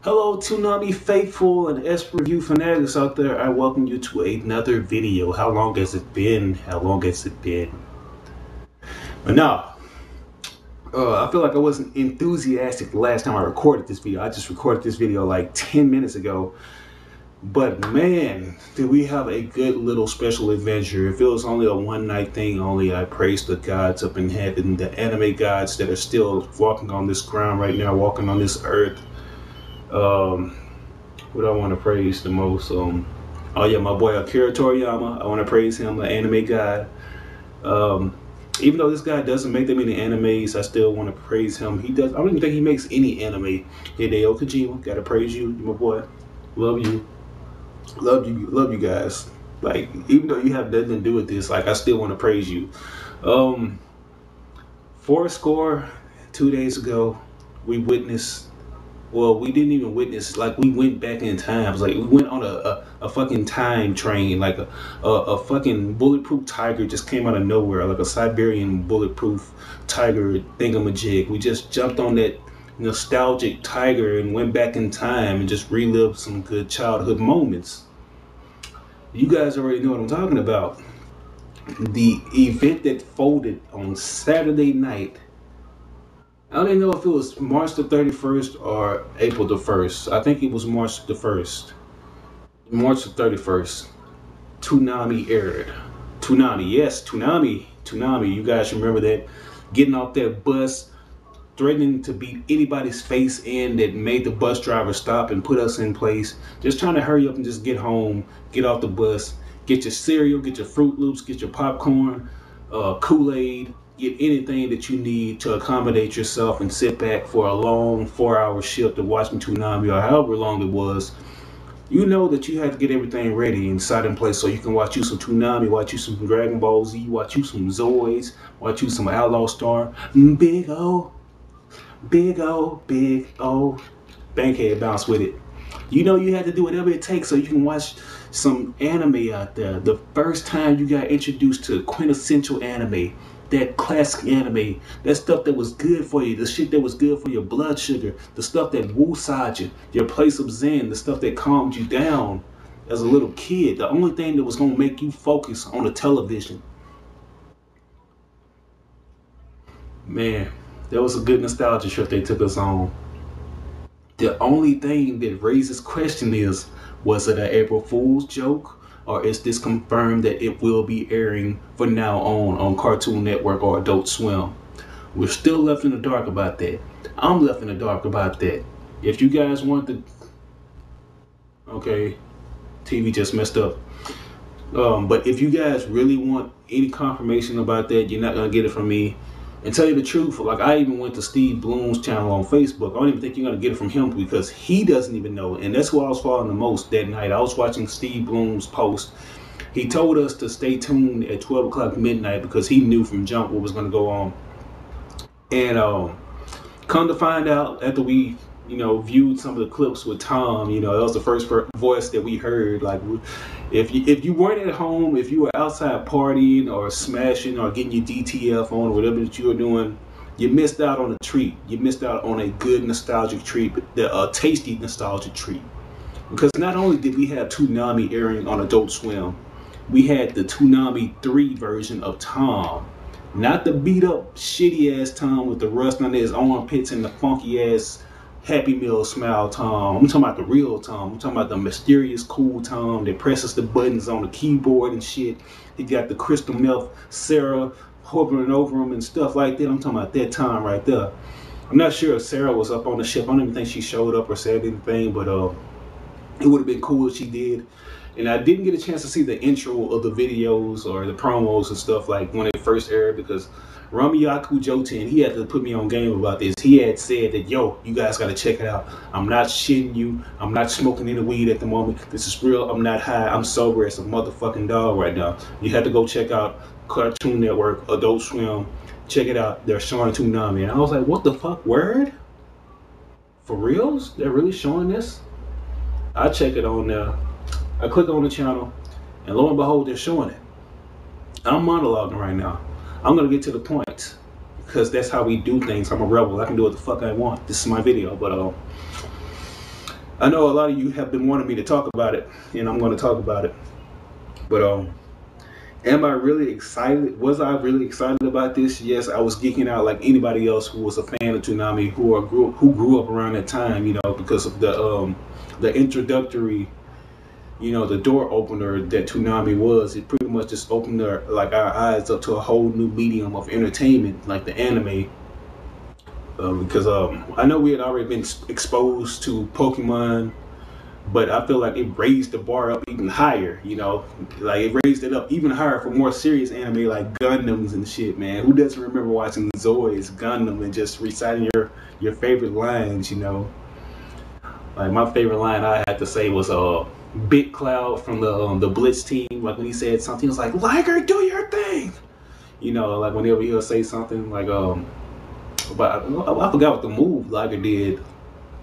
Hello, TOONAMI faithful and EsperReview fanatics out there. I welcome you to another video. How long has it been? How long has it been? But now, I feel like I wasn't enthusiastic the last time I recorded this video. I just recorded this video like 10 minutes ago. But man, did we have a good little special adventure. If it was only a one-night thing only, I praise the gods up in heaven, the anime gods that are still walking on this ground right now, walking on this earth. What do I want to praise the most? Oh yeah, my boy Akira Toriyama. I want to praise him, the anime god. Even though this guy doesn't make that many animes, I still want to praise him. He does. I don't even think he makes any anime. Hideo Kojima, gotta praise you, my boy. Love you, love you guys. Like, even though you have nothing to do with this, like, I still want to praise you. Fourscore 2 days ago, we witnessed. Well, we didn't even witness, like, we went back in time. It's like we went on a fucking time train, like a fucking bulletproof tiger just came out of nowhere, like a Siberian bulletproof tiger thingamajig. We just jumped on that nostalgic tiger and went back in time and just relived some good childhood moments. You guys already know what I'm talking about. The event that folded on Saturday night. I don't even know if it was March the 31st or April the 1st. I think it was March the 1st. March the 31st. TOONAMI aired. TOONAMI, yes, TOONAMI. TOONAMI, you guys remember that? Getting off that bus, threatening to beat anybody's face in that made the bus driver stop and put us in place. Just trying to hurry up and just get home, get off the bus, get your cereal, get your Fruit Loops, get your popcorn, Kool-Aid, get anything that you need to accommodate yourself and sit back for a long 4-hour shift of watching TOONAMI or however long it was. You know that you have to get everything ready and set in place so you can watch you some TOONAMI, watch you some Dragon Ball Z, watch you some Zoids, watch you some Outlaw Star. Big O, big O, big O. Bankhead bounce with it. You know you had to do whatever it takes so you can watch some anime out there. The first time you got introduced to quintessential anime, that classic anime, that stuff that was good for you, the shit that was good for your blood sugar, the stuff that woosah'd you, your place of zen, the stuff that calmed you down as a little kid, the only thing that was going to make you focus on the television. Man, that was a good nostalgia trip they took us on. The only thing that raises question is, was it an April Fool's joke? Or is this confirmed that it will be airing from now on Cartoon Network or Adult Swim? We're still left in the dark about that. I'm left in the dark about that. If you guys want the... Okay, TV just messed up. But if you guys really want any confirmation about that, you're not going to get it from me. And tell you the truth, like, I even went to Steve Bloom's channel on Facebook. I don't even think you're going to get it from him because he doesn't even know. And that's who I was following the most that night. I was watching Steve Bloom's post. He told us to stay tuned at 12 o'clock midnight because he knew from jump what was going to go on. And come to find out, after we, viewed some of the clips with Tom, that was the first voice that we heard. Like, if you weren't at home, if you were outside partying or smashing or getting your DTF on or whatever that you were doing, you missed out on a treat. You missed out on a good nostalgic treat, a tasty nostalgic treat. Because not only did we have TOONAMI airing on Adult Swim, we had the TOONAMI 3 version of Tom. Not the beat up shitty ass Tom with the rust under his armpits and the funky ass Happy Meal smile Tom. I'm talking about the real Tom. I'm talking about the mysterious cool Tom that presses the buttons on the keyboard and shit. He got the crystal meth Sarah hovering over him and stuff like that. I'm talking about that Tom right there. I'm not sure if Sarah was up on the ship. I don't even think she showed up or said anything, but it would have been cool if she did. And I didn't get a chance to see the intro of the videos or the promos and stuff like when it first aired because Ramiyaku Jotin, he had to put me on game about this. He had said that, yo, you guys got to check it out. I'm not shitting you. I'm not smoking any weed at the moment. This is real. I'm not high. I'm sober as a motherfucking dog right now. You have to go check out Cartoon Network, Adult Swim. Check it out. They're showing TOONAMI. And I was like, what the fuck? Word? For reals? They're really showing this? I check it on there. I click on the channel, and lo and behold, they're showing it. I'm monologuing right now. I'm going to get to the point, because that's how we do things. I'm a rebel. I can do what the fuck I want. This is my video, but I know a lot of you have been wanting me to talk about it, and I'm going to talk about it. But am I really excited? Was I really excited about this? Yes, I was geeking out like anybody else who was a fan of Toonami, who grew up around that time, because of the introductory, the door opener that Toonami was. It pretty much just opened our eyes up to a whole new medium of entertainment, like the anime. Because I know we had already been exposed to Pokemon, but I feel like it raised the bar up even higher, like it raised it up even higher for more serious anime like Gundams and shit, man. Who doesn't remember watching Zoids, Gundam, and just reciting your favorite lines, Like my favorite line I had to say was Big Cloud from the Blitz team, like when he said something, he was like, "Liger, do your thing," like whenever he'll say something like but I forgot what the move Liger did.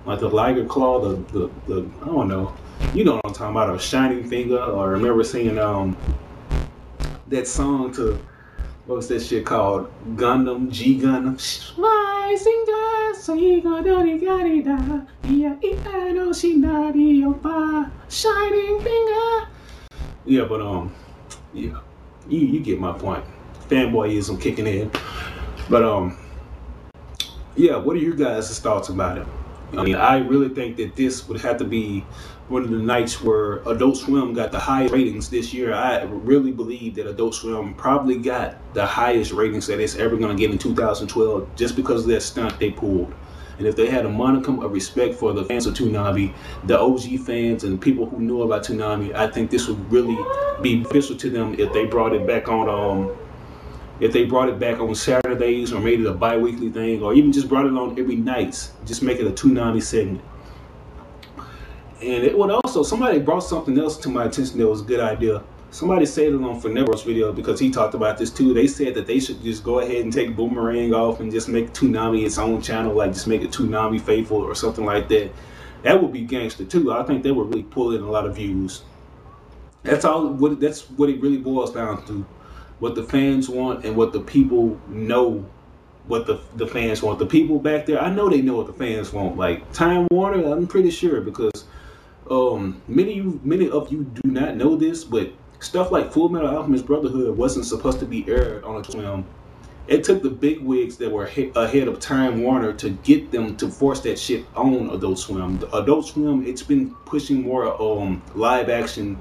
Like the Liger Claw, the I don't know. You know what I'm talking about, a shining finger. Or I remember singing that song to, what was that shit called? Gundam, G Gundam. Shining finger. Yeah, but yeah, you get my point. Fanboyism kicking in. But yeah, what are your guys' thoughts about it? I mean, I really think that this would have to be one of the nights where Adult Swim got the highest ratings this year. I really believe that Adult Swim probably got the highest ratings that it's ever going to get in 2012 just because of that stunt they pulled. And if they had a modicum of respect for the fans of Toonami, the OG fans and people who knew about Toonami, I think this would really be beneficial to them if they brought it back on Saturdays, or made it a bi-weekly thing, or even just brought it on every night. Just make it a Toonami segment. And it would also, somebody brought something else to my attention that was a good idea. Somebody said it on Finebro's video, because he talked about this too. They said that they should just go ahead and take Boomerang off and just make Toonami its own channel, like just make it Toonami Faithful or something like that. That would be gangster too. I think they would really pull in a lot of views. That's what it really boils down to. What the fans want and what the people know what the fans want. The people back there, I know they know what the fans want. Like Time Warner, I'm pretty sure, because many of you do not know this, but stuff like Full Metal Alchemist Brotherhood wasn't supposed to be aired on a Swim. It took the big wigs that were ahead of Time Warner to get them to force that shit on Adult Swim. Adult Swim, it's been pushing more live action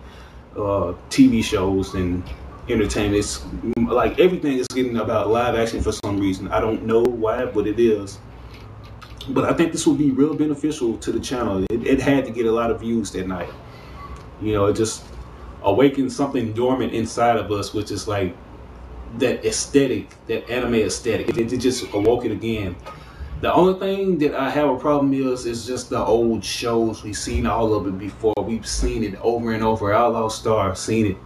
TV shows and entertainment. It's like everything is getting about live action for some reason. I don't know why, but it is. But I think this will be real beneficial to the channel. It had to get a lot of views that night. It just awakened something dormant inside of us, which is like that aesthetic, that anime aesthetic. It just awoke it again. The only thing that I have a problem is just the old shows. We've seen all of it before. We've seen it over and over. Outlaw Star, seen it.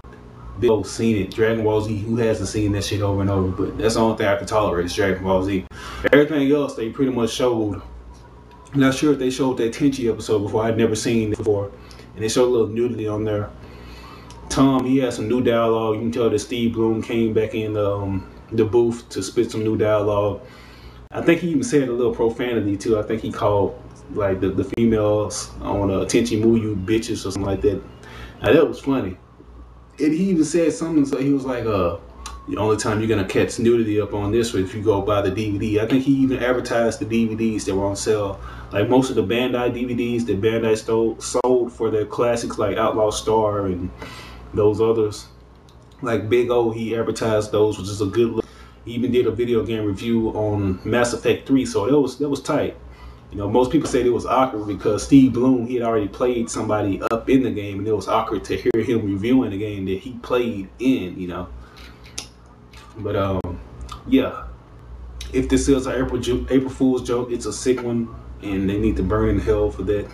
Big O, seen it. Dragon Ball Z, who hasn't seen that shit over and over? But that's the only thing I can tolerate is Dragon Ball Z. Everything else they pretty much showed. I'm not sure if they showed that Tenchi episode before. I'd never seen it before. And they showed a little nudity on there. Tom, he had some new dialogue. You can tell that Steve Bloom came back in the booth to spit some new dialogue. I think he even said a little profanity too. I think he called like the females on Tenchi Muyu bitches or something like that. Now, that was funny. And he even said something, so he was like, the only time you're gonna catch nudity up on this if you go buy the DVD. I think he even advertised the DVDs that were on sale. Like most of the Bandai DVDs that Bandai sold for their classics like Outlaw Star and those others. Like Big O, he advertised those, which is a good look. He even did a video game review on Mass Effect 3, so that was tight. Most people said it was awkward because Steve Bloom, he had already played somebody up in the game, and it was awkward to hear him reviewing the game that he played in, But yeah, if this is an April Fool's joke, it's a sick one, and they need to burn in hell for that.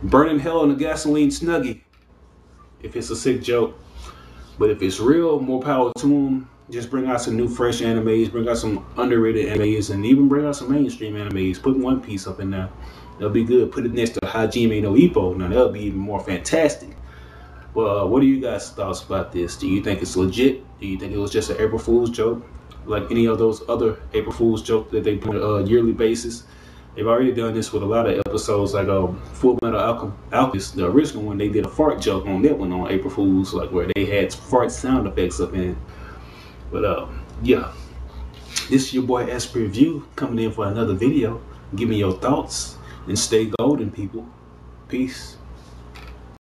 Burn in hell in a gasoline Snuggie if it's a sick joke. But if it's real, more power to them. Just bring out some new fresh animes, bring out some underrated animes, and even bring out some mainstream animes. Put One Piece up in there. That'll be good. Put it next to Hajime no Ippo. Now that'll be even more fantastic. Well, what are you guys' thoughts about this? Do you think it's legit? Do you think it was just an April Fool's joke? Like any of those other April Fool's jokes that they do on a yearly basis? They've already done this with a lot of episodes, like Full Metal Alchemist, the original one. They did a fart joke on that one on April Fools, like where they had fart sound effects up in it. But yeah, this is your boy EsperReview coming in for another video. Give me your thoughts and stay golden, people. Peace.